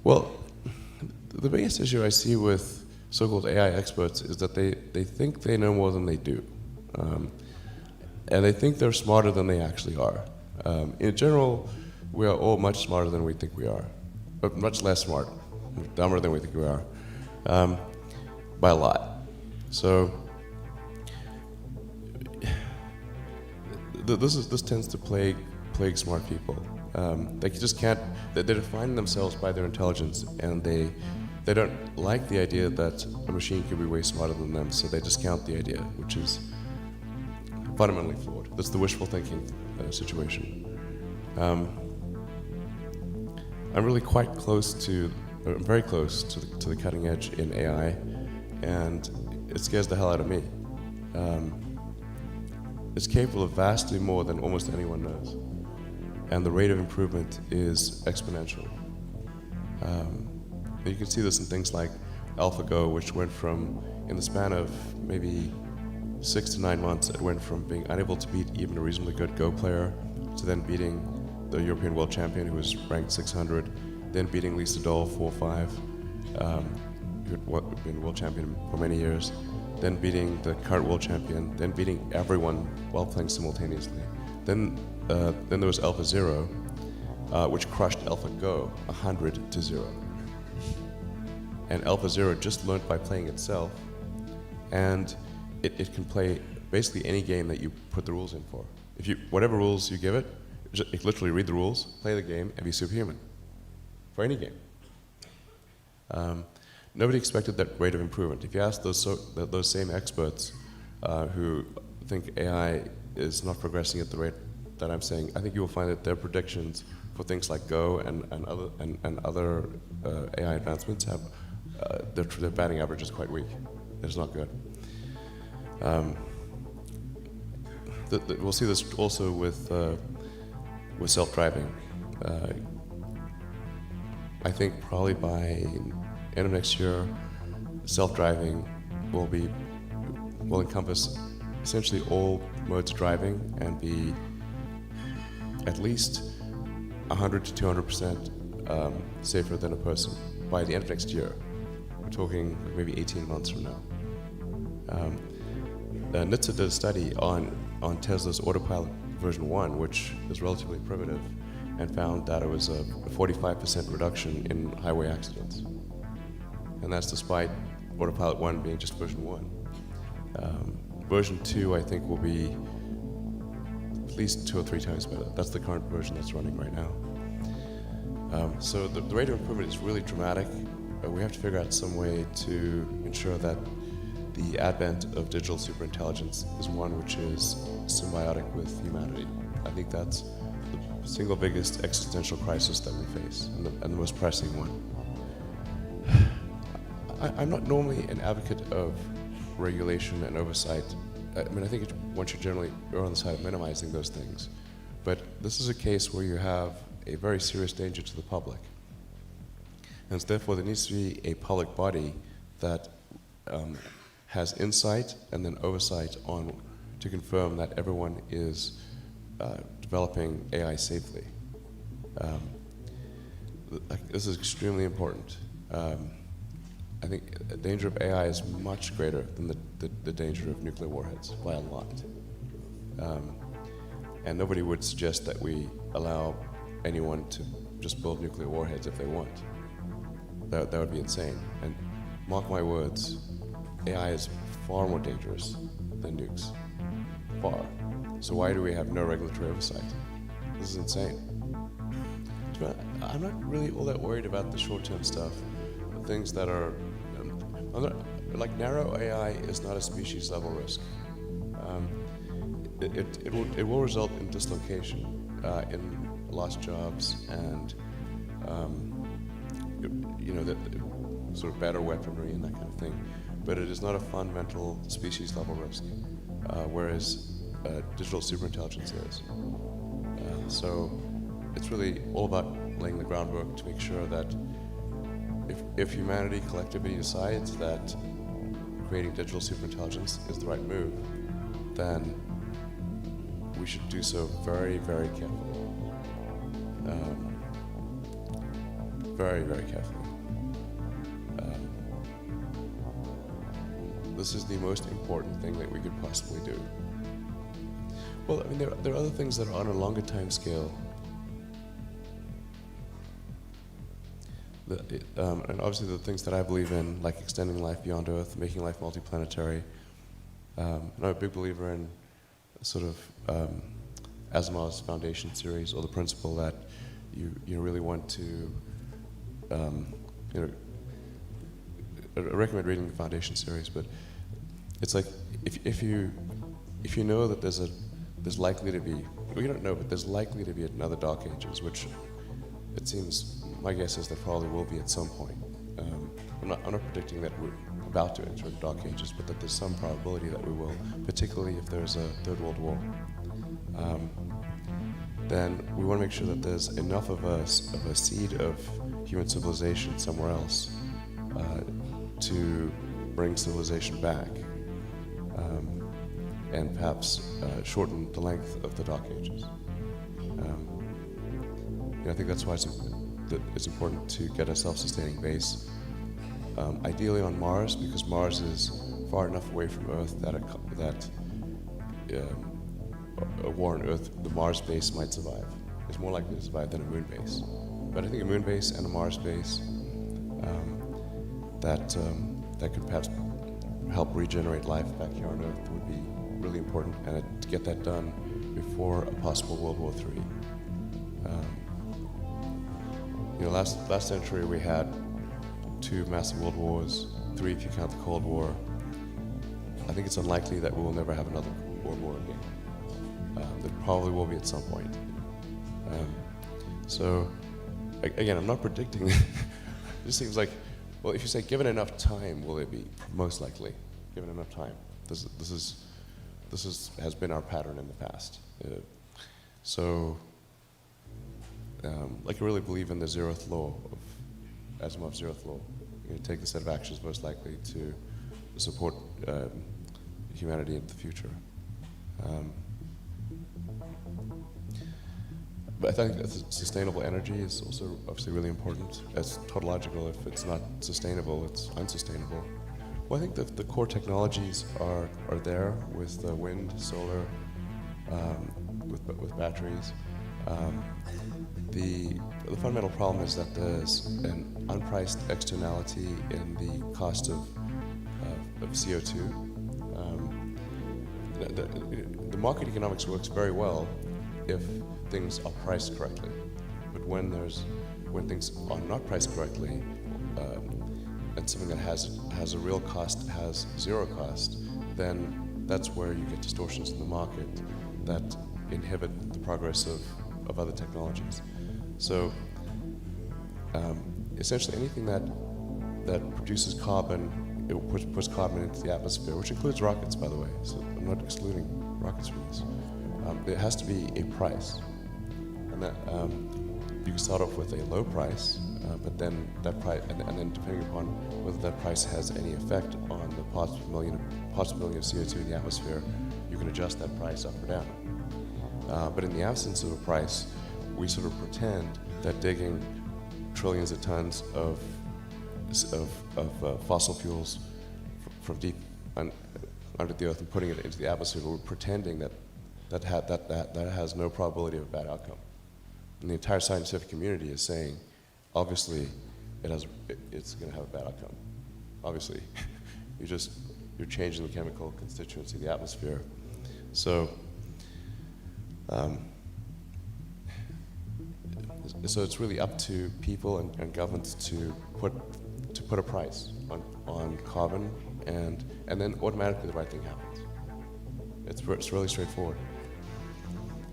Well, the biggest issue I see with so-called AI experts is that they think they know more than they do. And they think they're smarter than they actually are. In general, we are all much smarter than we think we are, but much less smart, dumber than we think we are, by a lot. So this tends to plague smart people. They just can't. They define themselves by their intelligence, and they don't like the idea that a machine could be way smarter than them. So they discount the idea, which is fundamentally flawed. That's the wishful thinking situation. I'm really quite close to, very close to the cutting edge in AI, and it scares the hell out of me. It's capable of vastly more than almost anyone knows, and the rate of improvement is exponential. You can see this in things like AlphaGo, which went from, in the span of maybe 6 to 9 months, it went from being unable to beat even a reasonably good Go player to then beating the European world champion, who was ranked 600, then beating Lisa Doll 4-5, who had been world champion for many years, then beating the current world champion, then beating everyone while playing simultaneously. Then there was AlphaZero, which crushed AlphaGo 100-0. And AlphaZero just learned by playing itself, and it can play basically any game that you put the rules in for. Whatever rules you give it, it literally read the rules, play the game, and be superhuman for any game. Nobody expected that rate of improvement. If you ask those same experts who think AI is not progressing at the rate that I'm saying, I think you will find that their predictions for things like Go and other AI advancements have their batting average is quite weak. It's not good. We'll see this also with self-driving. I think probably by end of next year, self-driving will encompass essentially all modes of driving and be at least 100 to 200% safer than a person by the end of next year. We're talking maybe 18 months from now. NHTSA did a study on Tesla's Autopilot version 1, which is relatively primitive, and found that it was a 45% reduction in highway accidents. And that's despite Autopilot 1 being just version 1. Version 2, I think, will be at least 2 or 3 times better. That's the current version that's running right now. So the rate of improvement is really dramatic. We have to figure out some way to ensure that the advent of digital superintelligence is one which is symbiotic with humanity. I think that's the single biggest existential crisis that we face, and the most pressing one. I'm not normally an advocate of regulation and oversight. I mean, I think one should generally err on the side of minimizing those things. But this is a case where you have a very serious danger to the public. And therefore, there needs to be a public body that has insight and then oversight to confirm that everyone is developing AI safely. This is extremely important. I think the danger of AI is much greater than the danger of nuclear warheads by a lot. And nobody would suggest that we allow anyone to just build nuclear warheads if they want. That would be insane. And mark my words, AI is far more dangerous than nukes. Far. So why do we have no regulatory oversight? This is insane. I'm not really all that worried about the short-term stuff. Things that are, like narrow AI is not a species level risk. It will result in dislocation, in lost jobs, and that sort of better weaponry and that kind of thing. But it is not a fundamental species level risk, whereas digital superintelligence is. So it's really all about laying the groundwork to make sure that if humanity collectively decides that creating digital superintelligence is the right move, then we should do so very, very carefully. very, very carefully. This is the most important thing that we could possibly do. Well, I mean, there are other things that are on a longer time scale. And obviously the things that I believe in, like extending life beyond Earth, making life multiplanetary. I'm a big believer in sort of Asimov's Foundation series, or the principle that you really want to, I recommend reading the Foundation series, but it's like if you know that there's likely to be, we don't know, but there's likely to be another Dark Ages, which it seems, my guess is there probably will be at some point. I'm not predicting that we're about to enter Dark Ages, but that there's some probability that we will, particularly if there's a Third World War. Then we want to make sure that there's enough of a seed of human civilization somewhere else to bring civilization back, and perhaps shorten the length of the Dark Ages. I think that's why it's important to get a self-sustaining base, ideally on Mars, because Mars is far enough away from Earth that a war on Earth, the Mars base might survive. It's more likely to survive than a moon base. But I think a moon base and a Mars base that could perhaps help regenerate life back here on Earth would be really important, and to get that done before a possible World War III. Last century we had 2 massive world wars, 3 if you count the Cold War. I think it's unlikely that we will never have another world war again. There probably will be at some point. So, again, I'm not predicting. It just seems like, well, if you say given enough time, will it be? Most likely, given enough time. This has been our pattern in the past. Like I really believe in the zeroth law of Asimov's zeroth law. You take the set of actions most likely to support humanity in the future. But I think that sustainable energy is also obviously really important. As tautological, if it's not sustainable, it's unsustainable. Well, I think that the core technologies are there with wind, solar, with batteries. The fundamental problem is that there's an unpriced externality in the cost of CO2. The market economics works very well if things are priced correctly, but when things are not priced correctly, and something that has a real cost has zero cost, then that's where you get distortions in the market that inhibit the progress of other technologies. So essentially anything that produces carbon, it puts carbon into the atmosphere, which includes rockets, by the way, so I'm not excluding rockets from this. There has to be a price, and that you can start off with a low price, but then that price, and then depending upon whether that price has any effect on the parts per million of CO2 in the atmosphere, you can adjust that price up or down. But in the absence of a price, we sort of pretend that digging trillions of tons of fossil fuels from deep under the earth and putting it into the atmosphere, we're pretending that has no probability of a bad outcome. And the entire scientific community is saying, obviously, it's going to have a bad outcome. Obviously, you're changing the chemical constituency of the atmosphere. So, so it's really up to people and governments to put a price on carbon, and then automatically the right thing happens. It's really straightforward.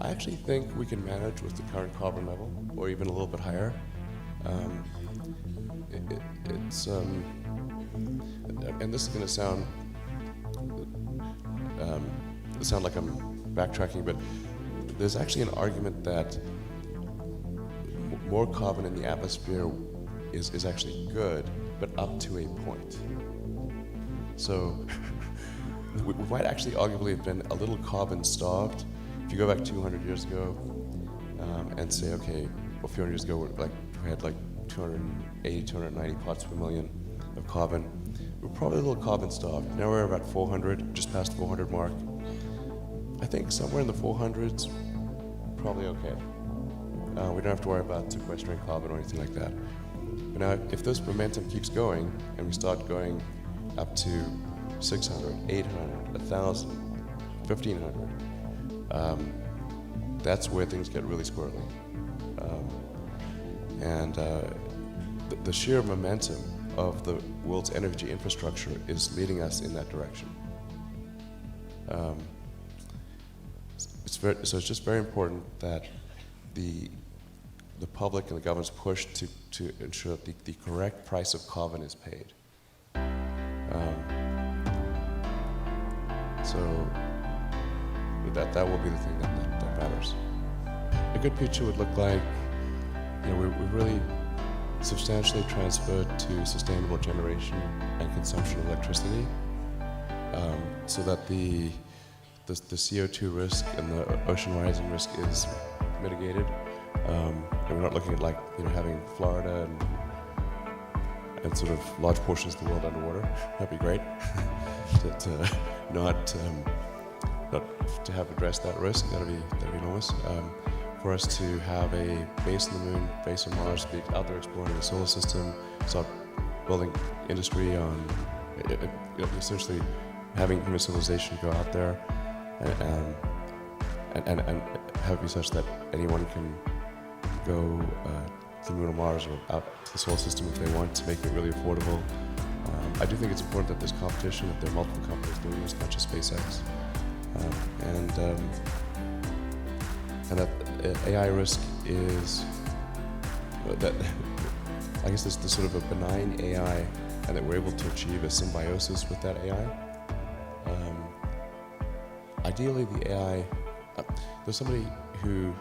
I actually think we can manage with the current carbon level, or even a little bit higher. And this is going to sound like I'm backtracking, but there's actually an argument that more carbon in the atmosphere is actually good, but up to a point. So we might actually arguably have been a little carbon starved. If you go back 200 years ago and say, okay, well, 400 years ago we had like 280, 290 parts per million of carbon. We're probably a little carbon starved. Now we're about 400, just past 400 mark. I think somewhere in the 400s, probably okay. We don't have to worry about sequestering carbon or anything like that. But now, if this momentum keeps going, and we start going up to 600, 800, 1,000, 1,500, that's where things get really squirrely. The sheer momentum of the world's energy infrastructure is leading us in that direction. So it's just very important that the public and the governments push to ensure that the correct price of carbon is paid. So that will be the thing that matters. A good picture would look like, we've really substantially transferred to sustainable generation and consumption of electricity, so that the CO2 risk and the ocean rising risk is mitigated. And we're not looking at having Florida and sort of large portions of the world underwater. That'd be great. not to have addressed that risk. That'd be enormous. For us to have a base on the moon, base on Mars, be out there exploring the solar system, start building industry on, essentially having human civilization go out there, and have it be such that anyone can go to the moon or Mars or out to the solar system if they want, to make it really affordable. I do think it's important that there's competition, that there are multiple companies doing this, not just SpaceX, and that AI risk is that I guess there's sort of a benign AI, and that we're able to achieve a symbiosis with that AI. Ideally, the AI. There's somebody who,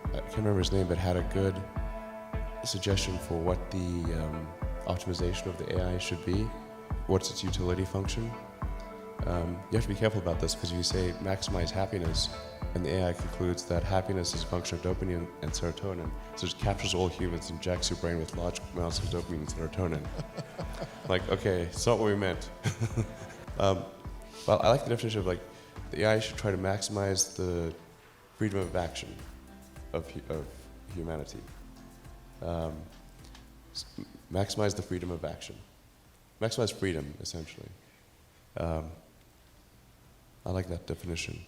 I can't remember his name, but had a good suggestion for what the optimization of the AI should be. What's its utility function? You have to be careful about this, because if you say maximize happiness, and the AI concludes that happiness is a function of dopamine and serotonin, so it captures all humans, injects your brain with large amounts of dopamine and serotonin. Okay, it's not what we meant. Well, I like the definition of the AI should try to maximize the freedom of action of humanity. Maximize the freedom of action. Maximize freedom, essentially. I like that definition.